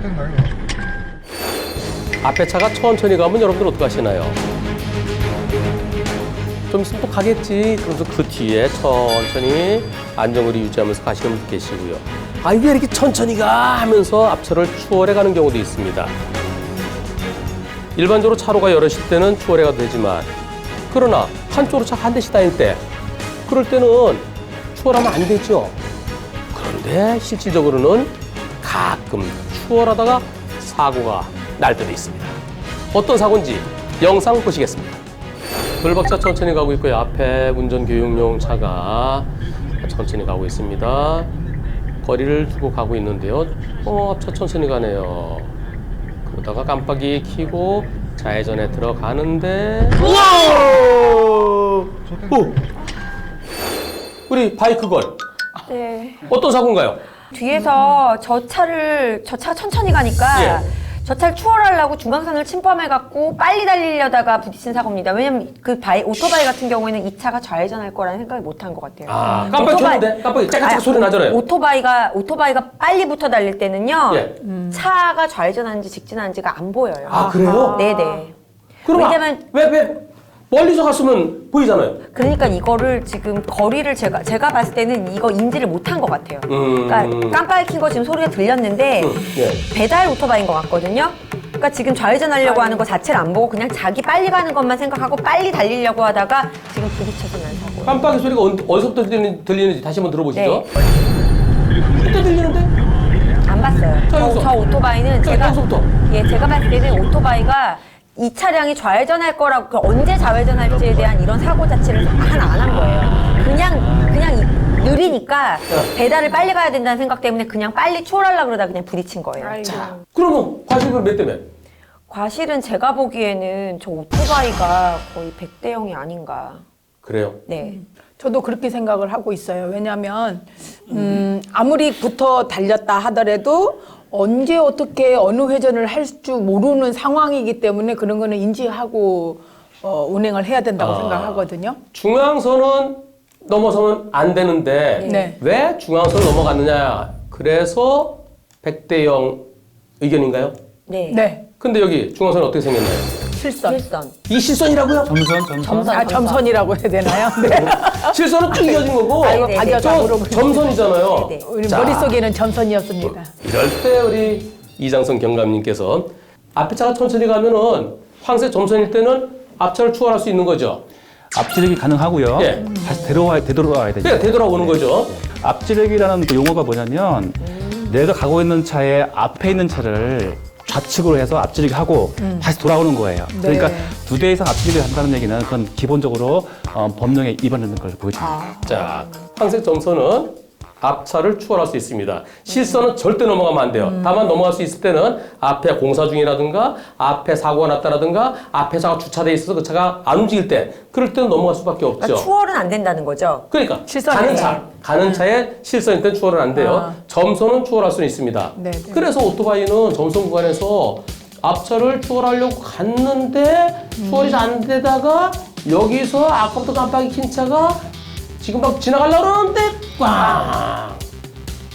시작됐나요? 앞에 차가 천천히 가면 여러분들 어떻게 하시나요? 좀 있으면 또 가겠지. 그러면서 그 뒤에 천천히 안정거리 유지하면서 가시는 분도 계시고요. 아, 왜 이렇게 천천히 가? 하면서 앞차를 추월해 가는 경우도 있습니다. 일반적으로 차로가 여럿일 때는 추월해 가도 되지만, 그러나 한쪽으로 차 한 대씩 다닐 때, 그럴 때는 추월하면 안 되죠. 그런데 실질적으로는 가끔 추월하다가 사고가 날 때도 있습니다. 어떤 사고인지 영상 보시겠습니다. 돌박차 천천히 가고 있고요. 앞에 운전교육용 차가 천천히 가고 있습니다. 거리를 두고 가고 있는데요. 앞차 천천히 가네요. 그러다가 깜빡이 켜고 좌회전에 들어가는데, 우와! 우리 바이크걸 네. 어떤 사고인가요? 뒤에서 저 차가 천천히 가니까 예. 저 차를 추월하려고 중앙선을 침범해갖고 빨리 달리려다가 부딪힌 사고입니다. 왜냐면 오토바이 같은 경우에는 이 차가 좌회전할 거라는 생각을 못 한 것 같아요. 아, 깜빡이 켰는데? 깜빡이 짝짝짝 소리 나잖아요. 오토바이가 빨리 붙어 달릴 때는요. 예. 차가 좌회전하는지 직진하는지가 안 보여요. 아, 그래요? 네네. 그럼 왜냐면 왜 멀리서 갔으면 보이잖아요. 그러니까 이거를 지금 거리를 제가 봤을 때는 이거 인지를 못한 것 같아요. 그러니까 깜빡이 킨 거 지금 소리가 들렸는데 예. 배달 오토바이인 것 같거든요. 그러니까 지금 좌회전하려고 하는 거 자체를 안 보고 그냥 자기 빨리 가는 것만 생각하고 빨리 달리려고 하다가 지금 부딪혀서 난 사고. 깜빡이 소리가 어디서부터 들리는지 다시 한번 들어보시죠. 네. 그때 들리는데? 안 봤어요. 여기서. 저 오토바이는 여기서부터. 제가 봤을 때는 오토바이가 이 차량이 좌회전할 거라고 언제 좌회전할지에 대한 이런 사고 자체를 하나 안 한 거예요. 그냥 느리니까 배달을 빨리 가야 된다는 생각 때문에 그냥 빨리 추월하려고 그러다 그냥 부딪힌 거예요. 자, 그러면 과실은 몇 대면? 과실은 제가 보기에는 저 오토바이가 거의 100대 0이 아닌가. 그래요. 네. 저도 그렇게 생각을 하고 있어요. 왜냐하면 아무리 붙어 달렸다 하더라도 언제 어떻게 어느 회전을 할 줄 모르는 상황이기 때문에 그런 거는 인지하고 운행을 해야 된다고 생각하거든요. 중앙선은 넘어서면 안 되는데 네. 왜 중앙선을 넘어갔느냐. 그래서 100대 0 의견인가요? 네. 네. 근데 여기 중앙선은 어떻게 생겼나요? 실선. 일선. 이 실선이라고요? 점선이라고 해야 되나요? 네. 실선은 쭉 이어진 거고 아이고, 네, 박여자으로 저 점선이잖아요. 네, 네. 우리 자, 머릿속에는 점선이었습니다. 이럴 때 우리 이장성 경감님께서 앞에 차가 천천히 가면은 황색 점선일 때는 앞차를 추월할 수 있는 거죠. 앞지르기 가능하고요. 예. 다시 되돌아와야 되죠. 그러니까 되돌아오는 거죠. 앞지르기라는 그 용어가 뭐냐면 내가 가고 있는 차의 앞에 있는 차를 좌측으로 해서 앞지르기 하고 다시 돌아오는 거예요. 네. 그러니까 2대 이상 앞지르기를 한다는 얘기는 그건 기본적으로 법령에 위반하는 걸 보여줍니다. 자, 황색 점선은 앞차를 추월할 수 있습니다. 실선은 절대 넘어가면 안 돼요. 다만 넘어갈 수 있을 때는 앞에 공사 중이라든가 앞에 사고가 났다라든가 앞에 차가 주차돼 있어서 그 차가 안 움직일 때 그럴 때는 넘어갈 수밖에 없죠. 그러니까 추월은 안 된다는 거죠. 그러니까 실선이네. 가는 차에 실선일 땐 추월은 안 돼요. 점선은 추월할 수는 있습니다. 네, 네. 그래서 오토바이는 점선 구간에서 앞차를 추월하려고 갔는데 추월이 안 되다가 여기서 아까부터 깜빡이 킨 차가 지금 막 지나가려고 그러는데 꽝!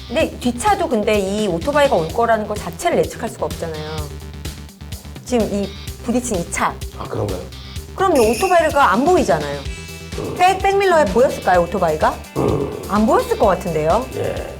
근데 뒷차도 근데 이 오토바이가 올 거라는 것 자체를 예측할 수가 없잖아요. 지금 이 부딪힌 이 차. 아, 그런가요? 그럼 이 오토바이가 안 보이잖아요. 백밀러에 보였을까요, 오토바이가? 안 보였을 것 같은데요. 예.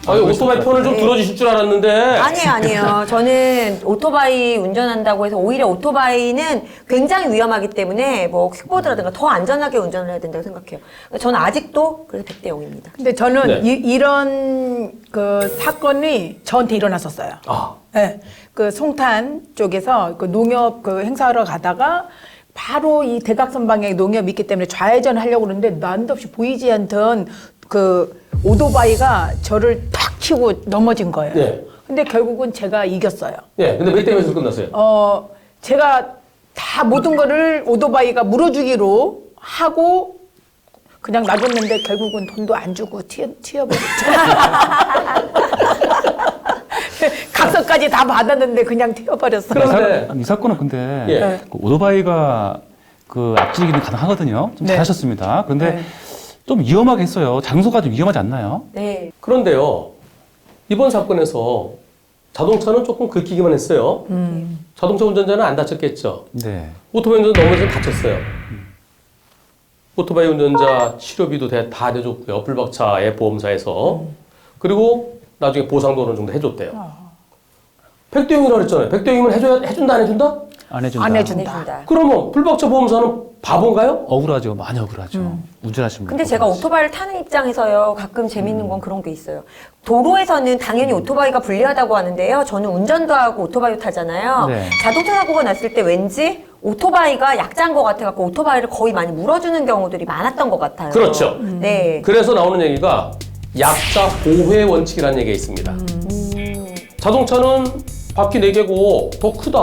아니, 오토바이 편을 좀 들어주실 줄 알았는데. 아니에요. 저는 오토바이 운전한다고 해서 오히려 오토바이는 굉장히 위험하기 때문에 뭐 킥보드라든가 더 안전하게 운전을 해야 된다고 생각해요. 저는 아직도 그래서 100대 0입니다. 근데 저는 네. 이런 그 사건이 저한테 일어났었어요. 아, 네, 그 송탄 쪽에서 그 농협 그 행사하러 가다가 바로 이 대각선 방향에 농협이 있기 때문에 좌회전 하려고 그러는데 난데없이 보이지 않던 그 오토바이가 저를 탁 치고 넘어진 거예요. 네. 근데 결국은 제가 이겼어요. 예. 근데 몇 대 몇으로 끝났어요? 제가 다 모든 거를 오토바이가 물어주기로 하고 그냥 놔줬는데 결국은 돈도 안 주고 튀어버렸죠. 각서까지 다 받았는데 그냥 튀어버렸어요. 그런데 이 사건은 근데 예. 그 오토바이가 그 앞지르기는 가능하거든요. 좀 네. 잘하셨습니다. 그런데 네. 좀 위험하게 했어요. 장소가 좀 위험하지 않나요? 네. 그런데요, 이번 사건에서 자동차는 조금 긁히기만 했어요. 자동차 운전자는 안 다쳤겠죠. 네. 오토바이 운전자 넘어져서 다쳤어요. 오토바이 운전자 치료비도 다 내줬고요. 불박차의 보험사에서. 그리고 나중에 보상도 어느 정도 해줬대요. 백대용이라고 그랬잖아요. 백대용이면 해준다 안 해준다? 안 해준다. 안 안 해준다. 해준다. 그러면 불박차 보험사는 바본가요? 억울하죠. 많이 억울하죠. 운전하시는 분. 근데 제가 오토바이를 타는 입장에서요, 가끔 재밌는 건 그런 게 있어요. 도로에서는 당연히 오토바이가 불리하다고 하는데요. 저는 운전도 하고 오토바이도 타잖아요. 네. 자동차 사고가 났을 때 왠지 오토바이가 약자인 것 같아갖고 오토바이를 거의 많이 물어주는 경우들이 많았던 것 같아요. 그렇죠. 네. 그래서 나오는 얘기가 약자 보호의 원칙이라는 얘기가 있습니다. 자동차는 바퀴 4개고 더 크다.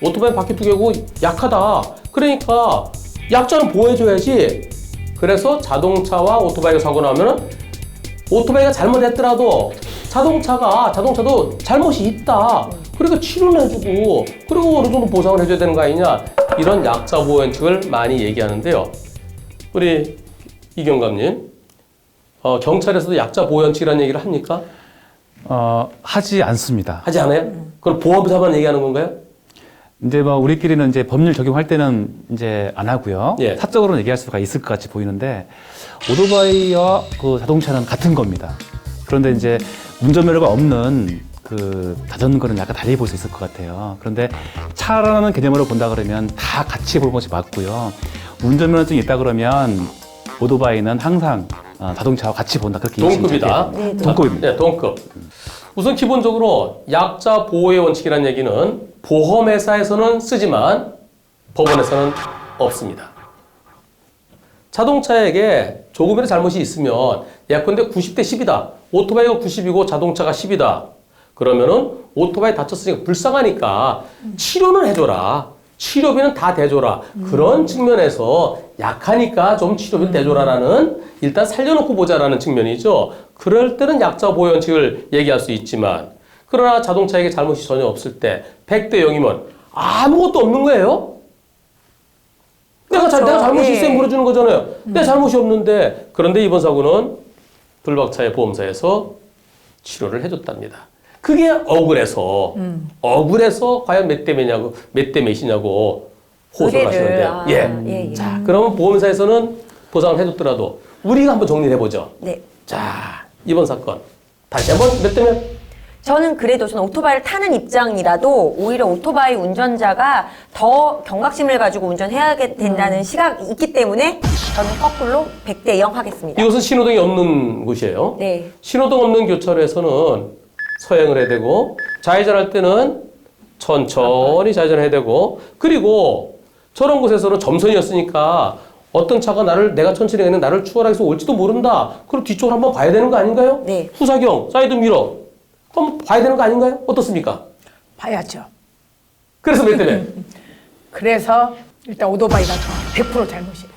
오토바이 바퀴 2개고 약하다. 그러니까 약자는 보호해줘야지. 그래서 자동차와 오토바이가 사고 나면 오토바이가 잘못했더라도 자동차도 잘못이 있다. 그러니까 치료를 해주고 그리고 어느 정도 보상을 해줘야 되는 거 아니냐. 이런 약자 보호 원칙을 많이 얘기하는데요. 우리 이경감님, 경찰에서도 약자 보호 원칙이라는 얘기를 합니까? 하지 않습니다. 하지 않아요? 그럼 보험사만 얘기하는 건가요? 이제 뭐 우리끼리는 이제 법률 적용할 때는 이제 안 하고요. 예. 사적으로는 얘기할 수가 있을 것 같이 보이는데 오토바이와 그 자동차는 같은 겁니다. 그런데 이제 운전면허가 없는 그 자전거는 약간 달리 볼 수 있을 것 같아요. 그런데 차라는 개념으로 본다 그러면 다 같이 볼 것이 맞고요. 운전면허증이 있다 그러면 오토바이는 항상 자동차와 같이 본다. 그렇게 동급이다. 네, 동급입니다. 네, 동급. 우선 기본적으로 약자 보호의 원칙이라는 얘기는 보험회사에서는 쓰지만 법원에서는 없습니다. 자동차에게 조금이라도 잘못이 있으면 예컨대 90대 10이다. 오토바이가 90이고 자동차가 10이다. 그러면은 오토바이 다쳤으니까 불쌍하니까 치료는 해줘라. 치료비는 다 대줘라. 그런 측면에서 약하니까 좀 치료비를 대줘라라는 일단 살려놓고 보자라는 측면이죠. 그럴 때는 약자 보호 원칙을 얘기할 수 있지만 그러나 자동차에게 잘못이 전혀 없을 때 100대 0이면 아무것도 없는 거예요. 내가 잘못이 예. 있으면 물어주는 거잖아요. 내 잘못이 없는데 그런데 이번 사고는 불박차의 보험사에서 치료를 해줬답니다. 그게 억울해서 과연 몇 대 몇이냐고 호소를 하시는데요. 예. 자, 그러면 보험사에서는 보상을 해줬더라도 우리가 한번 정리를 해보죠. 네. 자, 이번 사건 다시 한번 몇 대면? 저는 오토바이를 타는 입장이라도 오히려 오토바이 운전자가 더 경각심을 가지고 운전해야 된다는 시각이 있기 때문에 저는 거꾸로 100대 0 하겠습니다. 이것은 신호등이 없는 곳이에요. 네. 신호등 없는 교차로에서는 서행을 해야 되고 좌회전할 때는 천천히 좌회전해야 되고 그리고 저런 곳에서는 점선이었으니까 어떤 차가 내가 천천히 가는 나를 추월해서 올지도 모른다. 그럼 뒤쪽을 한번 봐야 되는 거 아닌가요? 네. 후사경, 사이드 미러 한번 봐야 되는 거 아닌가요? 어떻습니까? 봐야죠. 그래서 몇 대면? 그래서 일단 오토바이가 100% 잘못이에요.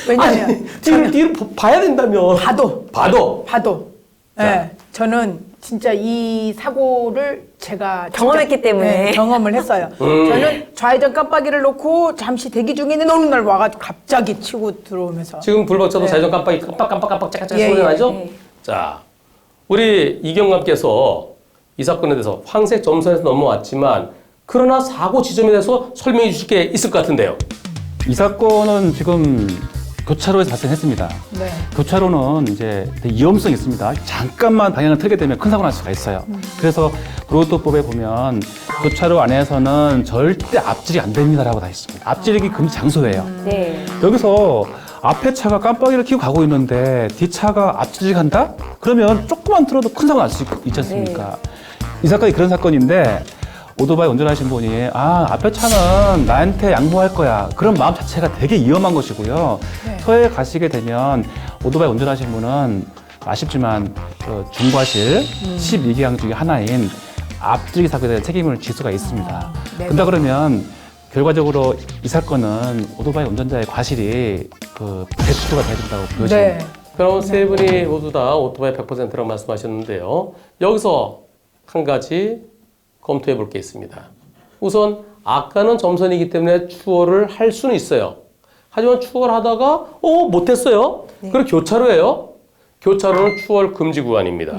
왜냐면 아니, 뒤를 봐야 된다면 봐도 네, 저는 진짜 이 사고를 제가 경험했기 때문에. 네, 경험을 했어요. 저는 좌회전 깜빡이를 놓고 잠시 대기 중에 있는 어느 날 와가지고 갑자기 치고 들어오면서 지금 불박차도 좌회전 깜빡이 깜빡 짝짝짝 예, 소리 예. 나죠? 예. 자, 우리 이경감께서 이 사건에 대해서 황색 점선에서 넘어왔지만 그러나 사고 지점에 대해서 설명해 주실 게 있을 것 같은데요. 이 사건은 지금 교차로에서 발생했습니다. 네. 교차로는 이제 되게 위험성이 있습니다. 잠깐만 방향을 틀게 되면 큰 사고 날 수가 있어요. 그래서 도로교통법에 보면 교차로 안에서는 절대 앞질이 안 됩니다라고 다 있습니다. 앞지르기 금지 장소예요. 네. 여기서 앞에 차가 깜빡이를 켜고 가고 있는데 뒤차가 앞질을 간다? 그러면 조금만 틀어도 큰 사고 날 수 있지 않습니까? 이 사건이 그런 사건인데 오토바이 운전하신 분이 앞에 차는 나한테 양보할 거야. 그런 마음 자체가 되게 위험한 것이고요. 네. 서해 가시게 되면 오토바이 운전하신 분은 아쉽지만 중과실 12기항 중에 하나인 앞질기 사고에 대한 책임을 질 수가 있습니다. 네. 근데 그러면 결과적으로 이 사건은 오토바이 운전자의 과실이 100%가 돼야 된다고 보여집니다. 네. 그럼 세 분이 모두 다 오토바이 100%라고 말씀하셨는데요. 여기서 한 가지 검토해 볼 게 있습니다. 우선 아까는 점선이기 때문에 추월을 할 수는 있어요. 하지만 추월하다가 못했어요. 그리고 교차로예요. 교차로는 추월 금지 구간입니다.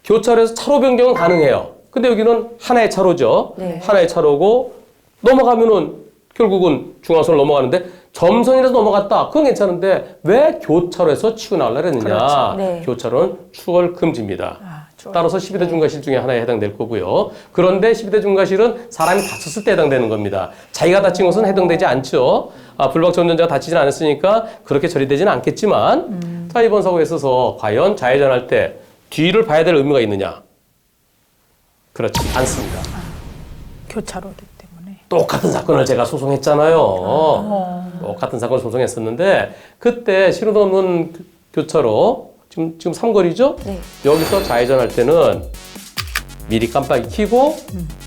교차로에서 차로 변경은 가능해요. 근데 여기는 하나의 차로죠. 네. 하나의 차로고 넘어가면은 결국은 중앙선을 넘어가는데 점선이라서 넘어갔다. 그건 괜찮은데 왜 교차로에서 치고 나오려고 했느냐. 그렇죠. 네. 교차로는 추월 금지입니다. 추월. 따라서 12대 중과실 중에 하나에 해당될 거고요. 그런데 12대 중과실은 사람이 다쳤을 때 해당되는 겁니다. 자기가 다친 것은 해당되지 않죠. 불박차 운전자가 다치진 않았으니까 그렇게 처리되지는 않겠지만 자, 이번 사고에 있어서 과연 좌회전할 때 뒤를 봐야 될 의무가 있느냐? 그렇지 않습니다. 교차로기 때문에. 똑같은 사건을 제가 소송했잖아요. 똑같은 사건을 소송했었는데 그때 신호등 없는 교차로 지금 삼거리죠? 네. 여기서 좌회전할 때는 미리 깜빡이 켜고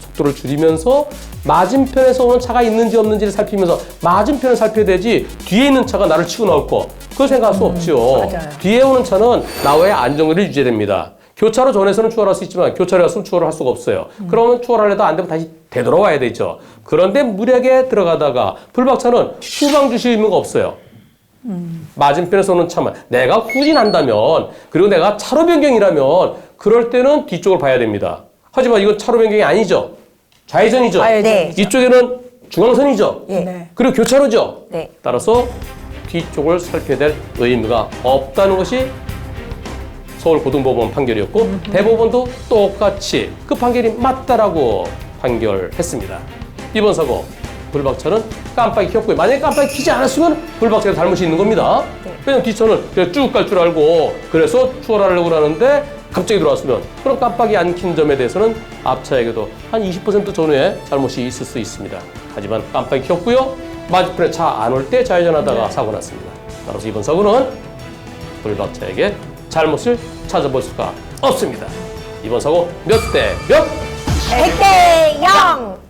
속도를 줄이면서 맞은편에서 오는 차가 있는지 없는지를 살피면서 맞은편을 살펴야 되지 뒤에 있는 차가 나를 치고 나올 거 그걸 생각할 수 없죠. 맞아요. 뒤에 오는 차는 나와의 안전거리를 유지해야 됩니다. 교차로 전에서는 추월할 수 있지만 교차로에 왔으면 추월을 할 수가 없어요. 그러면 추월하려도 안 되면 다시 되돌아와야 되죠. 그런데 무리하게 들어가다가 불박차는 후방 주시 의무가 없어요. 맞은편에서 오는 차만 내가 후진한다면 그리고 내가 차로 변경이라면 그럴 때는 뒤쪽을 봐야 됩니다. 하지만 이건 차로 변경이 아니죠. 좌회전이죠. 네. 이쪽에는 중앙선이죠. 예. 네. 그리고 교차로죠. 네. 따라서 뒤쪽을 살펴야 될 의무가 없다는 것이 서울고등법원 판결이었고 대법원도 똑같이 그 판결이 맞다라고 판결했습니다. 이번 사고 불박차는 깜빡이 켰고요. 만약에 깜빡이 켜지 않았으면 불박차에 잘못이 있는 겁니다. 네. 왜냐면 뒷차는 그냥 쭉 갈 줄 알고 그래서 추월하려고 하는데 갑자기 들어왔으면 그럼 깜빡이 안 킨 점에 대해서는 앞차에게도 한 20% 전후에 잘못이 있을 수 있습니다. 하지만 깜빡이 켰고요. 맞은편에 차 안 올 때 좌회전하다가 사고 났습니다. 따라서 이번 사고는 불박차에게 잘못을 찾아볼 수가 없습니다. 이번 사고 몇 대 몇? 100대 0!